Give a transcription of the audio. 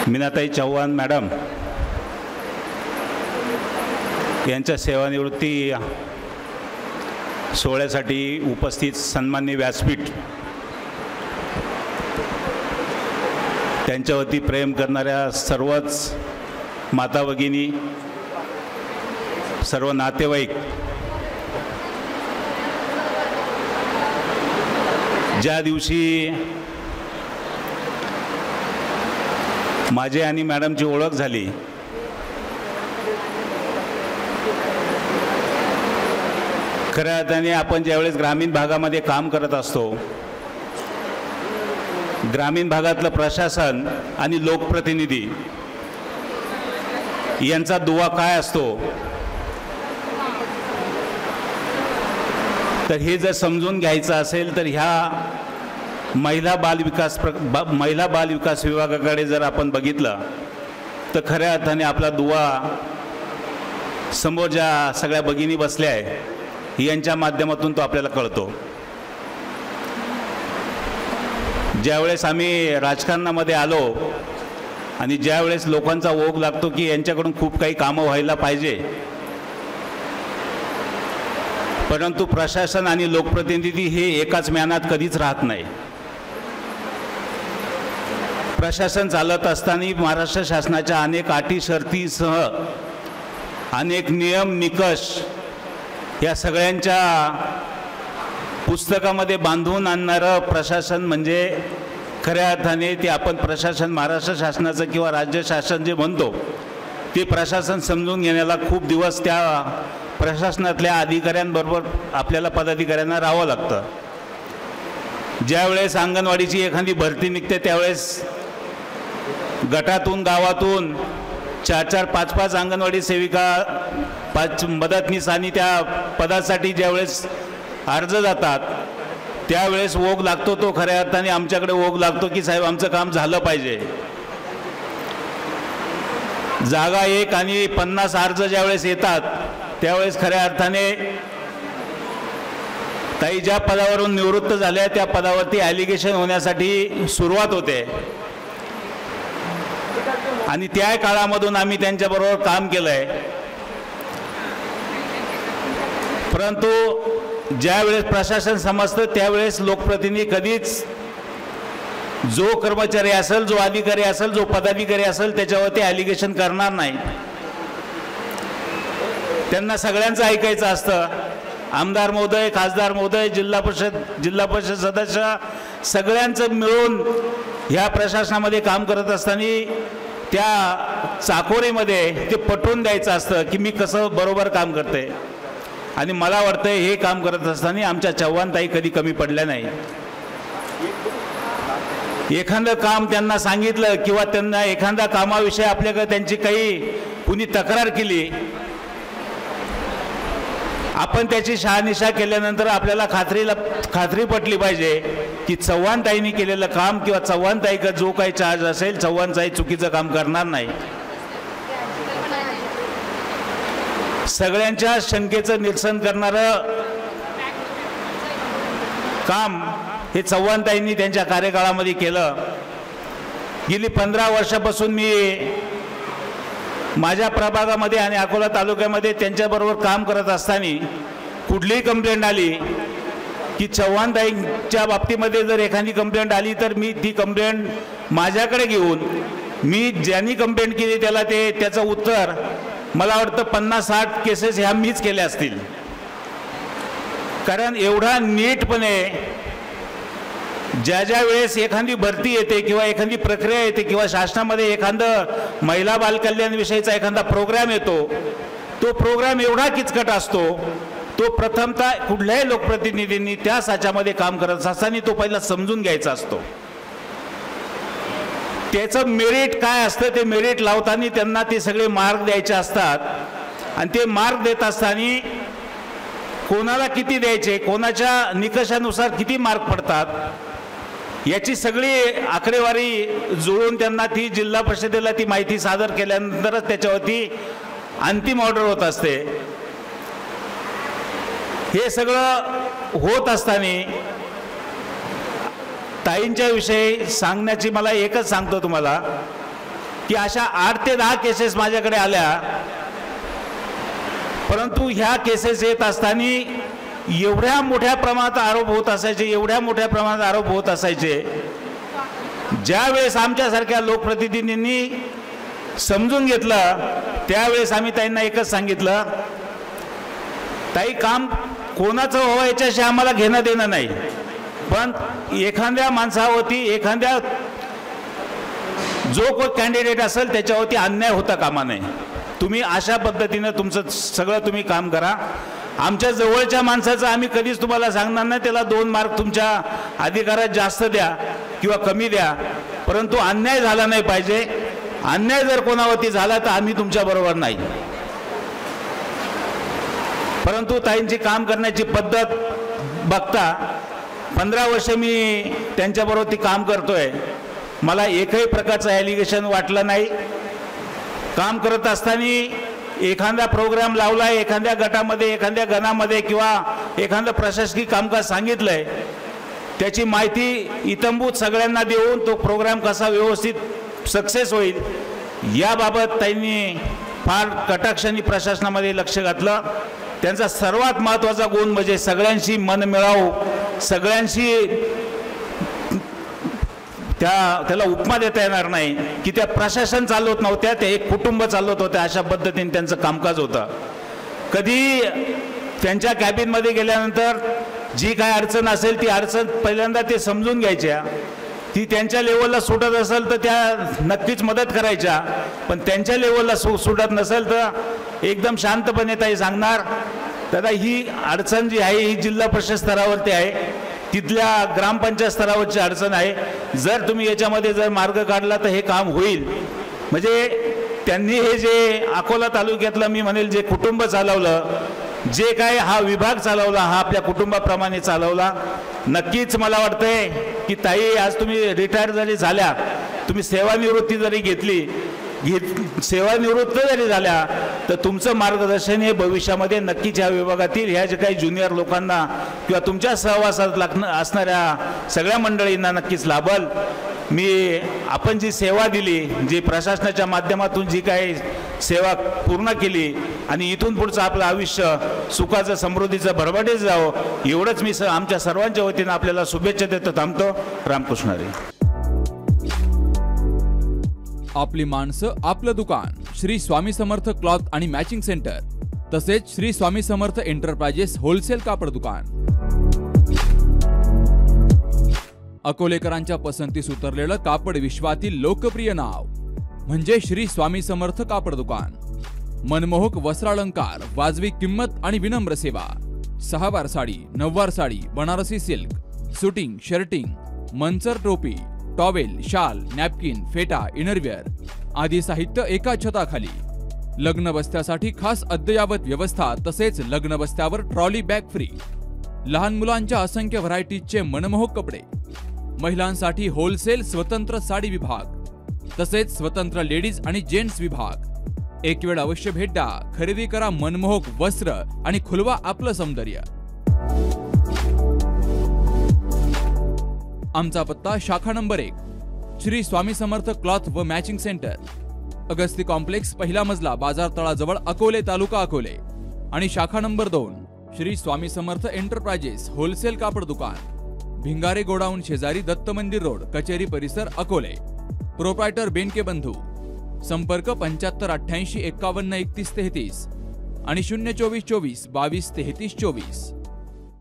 Meenatai Chavan madam यांच्या सेवानिवृत्ती सोहळ्यासाठी उपस्थित सन्माननीय व्यासपीठ, त्यांच्यावरती प्रेम करणाऱ्या सर्वच माता भगिनी, सर्व नातेवाईक, ज्या दिवशी माझे आणि मॅडमची ओळख झाली खऱ्या अर्थाने आपण ज्यावेळेस ग्रामीण भागामध्ये काम करत असतो, ग्रामीण भागातलं प्रशासन आणि लोकप्रतिनिधी यांचा दुवा काय असतो तर हे जर समजून घ्यायचं असेल तर ह्या महिला बाल विकास विभागाकडे जर आपण बघितलं तर खऱ्या अर्थाने आपला दुवा समोर ज्या सगळ्या भगिनी बसल्या आहे यांच्या माध्यमातून तो आपल्याला कळतो। ज्यावेळेस आम्ही राजकारणामध्ये आलो आणि ज्यावेळेस लोकांचा ओघ लागतो की यांच्याकडून खूप काही कामं व्हायला पाहिजे, परंतु प्रशासन आणि लोकप्रतिनिधी हे एकाच म्यानात कधीच राहत नाही। प्रशासन चालत असताना महाराष्ट्र शासनाच्या अनेक अटी शर्तीसह अनेक नियम निकष या सगळ्यांच्या पुस्तकामध्ये बांधून आणणारं प्रशासन म्हणजे खऱ्या अर्थाने ते आपण प्रशासन महाराष्ट्र शासनाचं किंवा राज्य शासन जे म्हणतो ते प्रशासन समजून घेण्याला खूप दिवस त्या प्रशासनातल्या अधिकाऱ्यांबरोबर आपल्याला पदाधिकाऱ्यांना राहावं लागतं। ज्यावेळेस अंगणवाडीची एखादी भरती निघते त्यावेळेस गटातून गावातून 4-4, 5-5 अंगणवाडी सेविका, 5 मदतनीस आणि त्या पदासाठी ज्यावेळेस अर्ज जातात त्यावेळेस ओघ लागतो, तो खऱ्या अर्थाने आमच्याकडे ओघ लागतो की साहेब आमचं काम झालं पाहिजे। जागा एक आणि 50 अर्ज ज्यावेळेस येतात त्यावेळेस खऱ्या अर्थाने ताई ज्या पदावरून निवृत्त झाल्या त्या पदावरती ॲलिगेशन होण्यासाठी सुरुवात होते आणि त्या काळामधून आम्ही त्यांच्याबरोबर काम केलंय। परंतु ज्यावेळेस प्रशासन समजतं त्यावेळेस लोकप्रतिनिधी कधीच जो कर्मचारी असेल, जो अधिकारी असेल, जो पदाधिकारी असेल त्याच्यावरती ॲलिगेशन करणार नाही। त्यांना सगळ्यांचं ऐकायचं असतं। आमदार महोदय, खासदार महोदय, जिल्हा परिषद सदस्य सगळ्यांचं मिळून ह्या प्रशासनामध्ये काम करत असताना त्या चाकोरीमध्ये ते पटवून द्यायचं असतं की मी कसं बरोबर काम करते। आणि मला वाटतं हे काम करत असताना आमच्या चव्हाणताई कधी कमी पडल्या नाही। एखादं काम त्यांना सांगितलं किंवा त्यांना एखाद्या कामाविषयी आपल्याकडे त्यांची काही कुणी तक्रार केली, आपण त्याची शहानिशा केल्यानंतर आपल्याला खात्री पटली पाहिजे की चव्हाणताईंनी केलेलं काम किंवा चव्हाणताईचा जो काही चार्ज असेल चव्हाणताई चुकीचं काम करणार नाही। सगळ्यांच्या शंकेचं निरसन करणारं काम हे चव्हाणताईंनी त्यांच्या कार्यकाळामध्ये केलं। गेली 15 वर्षापासून मी माझ्या प्रभागामध्ये आणि अकोला तालुक्यामध्ये त्यांच्याबरोबर काम करत असताना कुठलीही कंप्लेंट आली की चव्हाणताईंच्या बाबतीमध्ये जर एखादी कंप्लेंट आली तर मी ती कंप्लेंट माझ्याकडे घेऊन मी ज्यांनी कंप्लेंट केली त्याला त्याचं उत्तर मला वाटतं 50-60 केसेस ह्या मीच केल्या असतील। कारण एवढा नीटपणे ज्या वेळेस एखादी भरती येते किंवा एखादी प्रक्रिया येते किंवा शासनामध्ये एखादं महिला बालकल्याण विषयीचा एखादा प्रोग्राम येतो, तो प्रोग्राम एवढा किचकट असतो, तो प्रथमतः कुठल्याही लोकप्रतिनिधींनी त्या साच्यामध्ये काम करत असताना तो पहिला समजून घ्यायचा असतो। त्याचं मेरिट काय असतं ते मेरिट लावताना त्यांना ते सगळे मार्क द्यायचे असतात आणि ते मार्क देत असताना कोणाला किती द्यायचे, कोणाच्या निकषानुसार किती मार्क पडतात याची सगळी आकडेवारी जुळून त्यांना ती जिल्हा परिषदेला ती माहिती सादर केल्यानंतरच त्याच्यावरती अंतिम ऑर्डर होत असते। हे सगळं होत असताना ताईंच्या विषयी सांगण्याची मला एकच सांगतो तुम्हाला की अशा 8 ते 10 केसेस माझ्याकडे आल्या, परंतु ह्या केसेस येत असताना एवढ्या मोठ्या प्रमाणात आरोप होत असायचे, एवढ्या मोठ्या प्रमाणात आरोप होत असायचे, ज्यावेळेस आमच्यासारख्या लोकप्रतिनिधींनी समजून घेतलं त्यावेळेस आम्ही त्यांना एकच सांगितलं, ताई काम कोणाचं व्हावं याच्याशी आम्हाला घेणं देणं नाही, पण एखाद्या माणसावरती, एखाद्या जो कोण कॅन्डिडेट असेल त्याच्यावरती अन्याय होता कामा नये. तुम्ही अशा पद्धतीनं तुमचं सगळं तुम्ही काम करा. आमच्या जवळच्या माणसाचं आम्ही कधीच तुम्हाला सांगणार नाही त्याला 2 मार्क तुमच्या अधिकारात जास्त द्या किंवा कमी द्या, परंतु अन्याय झाला नाही पाहिजे. अन्याय जर कोणावरती झाला तर आम्ही तुमच्या बरोबर नाही. परंतु ताईंची काम करण्याची पद्धत बघता 15 वर्ष मी त्यांच्याबरोबर ती काम करतोय, मला एकही प्रकारचं ॲलिगेशन वाटलं नाही. काम करत असताना एखादा प्रोग्राम लावलाय, एखाद्या गटामध्ये, एखाद्या गणामध्ये किंवा एखादं प्रशासकीय कामकाज सांगितलंय, त्याची माहिती इत्थंभूत सगळ्यांना देऊन तो प्रोग्राम कसा व्यवस्थित सक्सेस होईल याबाबत त्यांनी फार कटाक्षाने प्रशासनामध्ये लक्ष घातलं. त्यांचा सर्वात महत्त्वाचा गुण म्हणजे सगळ्यांशी मनमिळावू, सगळ्यांशी त्याला उपमा देता येणार नाही की त्या प्रशासन चालवत नव्हत्या, ते एक कुटुंब चालवत होते, अशा पद्धतीने त्यांचं कामकाज होतं. कधी त्यांच्या कॅबिनमध्ये गेल्यानंतर जी काय अडचण असेल ती अडचण पहिल्यांदा ते समजून घ्यायच्या, ती त्यांच्या लेवलला सुटत असेल तर त्या नक्कीच मदत करायच्या, पण त्यांच्या लेवलला सुटत नसेल तर एकदम शांतपणे ताई सांगणार, दादा ही अडचण जी आहे ही जिल्हा परिषद स्तरावरती आहे, तिथल्या ग्रामपंचायत स्तरावरची अडचण आहे, जर तुम्ही याच्यामध्ये जर मार्ग काढला तर हे काम होईल. म्हणजे त्यांनी हे जे अकोला तालुक्यातलं मी म्हणेल जे कुटुंब चालवलं, जे काय हा विभाग चालवला, हा आपल्या कुटुंबाप्रमाणे चालवला. नक्कीच मला वाटतंय की ताई आज तुम्ही रिटायर जरी झाल्या, तुम्ही सेवानिवृत्ती जरी घेतली, सेवानिवृत्त जरी झाल्या, तर तुमचं मार्गदर्शन हे भविष्यामध्ये नक्कीच या विभागातील ह्या जे काही ज्युनियर लोकांना किंवा तुमच्या सहवासात असणाऱ्या सगळ्या मंडळींना नक्कीच लाभल. मी आपण जी सेवा दिली, जी प्रशासनाच्या माध्यमातून जी काही सेवा पूर्ण केली आणि इथून पुढचं आपलं आयुष्य सुखाचं समृद्धीचं भरभराटीत जावं, एवढंच मी आमच्या सर्वांच्या वतीनं आपल्याला शुभेच्छा देतो. थांबतो. रामकृष्ण हरी. आपली माणसं आपलं दुकान, श्री स्वामी समर्थ क्लॉथ आणि मॅचिंग सेंटर, तसेच श्री स्वामी समर्थ एंटरप्राइजेस होलसेल कापड दुकान. अकोलेकरांच्या पसंतीस उतरलेलं कापड विश्वातील लोकप्रिय नाव म्हणजे श्री स्वामी समर्थ कापड दुकान. मनमोहक वस्त्रालंकार, वाजवी किंमत आणि विनम्र सेवा. 6 वार साडी, 9 वार sari, Banarasi silk, suiting, shirting, Manchar टोपी, टॉवेल, शाल, नॅपकिन, फेटा, इनरवेअर आदी साहित्य एका छताखाली. लग्न बस्त्यासाठी खास अद्ययावत व्यवस्था, तसेच लग्न बस्त्यावर ट्रॉली बॅग फ्री. लहान मुलांच्या असंख्य व्हरायटीजचे मनमोहक कपडे. महिलांसाठी होलसेल स्वतंत्र साडी विभाग, तसेच स्वतंत्र लेडीज आणि जेंट्स विभाग. एक वेळ अवश्य भेट द्या. खरेदी करा मनमोहक वस्त्र आणि खुलवा आपलं सौंदर्य. आमचा पत्ता शाखा नंबर 1 श्री स्वामी समर्थ क्लॉथ व मॅचिंग सेंटर, अगस्ती कॉम्प्लेक्स, पहिला मजला, बाजार तळाजवळ, अकोले, तालुका अकोले. आणि शाखा number 2 Shri Swami Samarth enterprises wholesale कापड दुकान, भिंगारे गोडाऊन शेजारी, दत्त मंदिर रोड, कचेरी परिसर, अकोले. प्रोप्रायटर बेनके बंधू. संपर्क 75 88 51 31 33 आणि 024 24 22 33 24.